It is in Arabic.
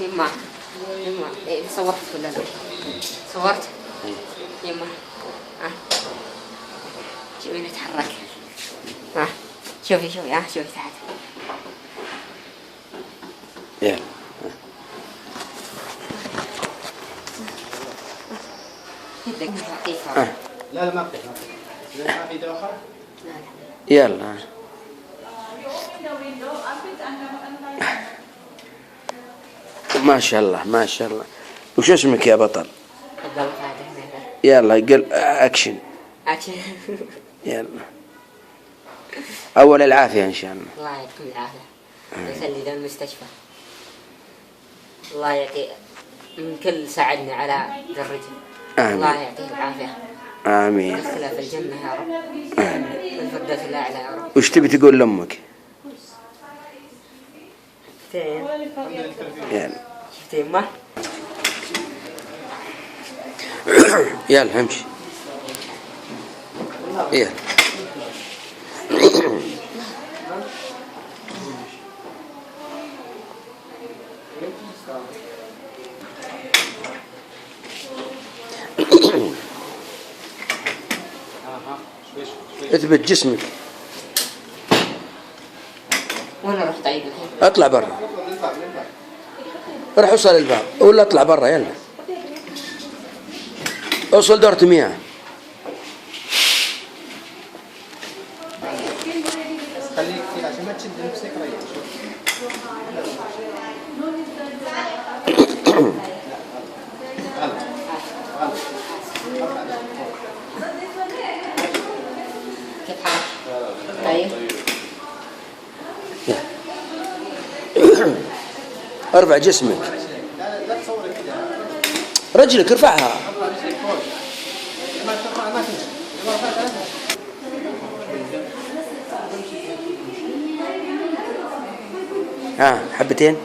يما صورت ولا لا؟ صورت؟ يما شوفي نتحرك. شوفي شوفي تعال. يلا يدك تعطيك. لا ما بتحب. ما في دواخل. يلا ما شاء الله ما شاء الله. وش اسمك يا بطل؟ يلا قل اكشن. يلا اول العافيه ان شاء الله. الله يعطيكم العافيه ويخلي ذا المستشفى. الله يعطي من كل ساعدنا على ذا الرجل. الله يعطيه العافيه. امين. يدخله في الجنه يا رب. الفردوس الاعلى يا رب. وش تبي تقول لامك؟ يلا شفتي يمه؟ يلا امشي. يلا اثبت جسمك. وين اروح طيب الحين؟ اطلع برا. روح اوصل الباب ولا اطلع برا. يلا اوصل دورة مياه. خليك كذا عشان ما تشد نفسك. كيف حالك؟ طيب. ارفع جسمك. لا تصور كذا. رجلك ارفعها. حبتين.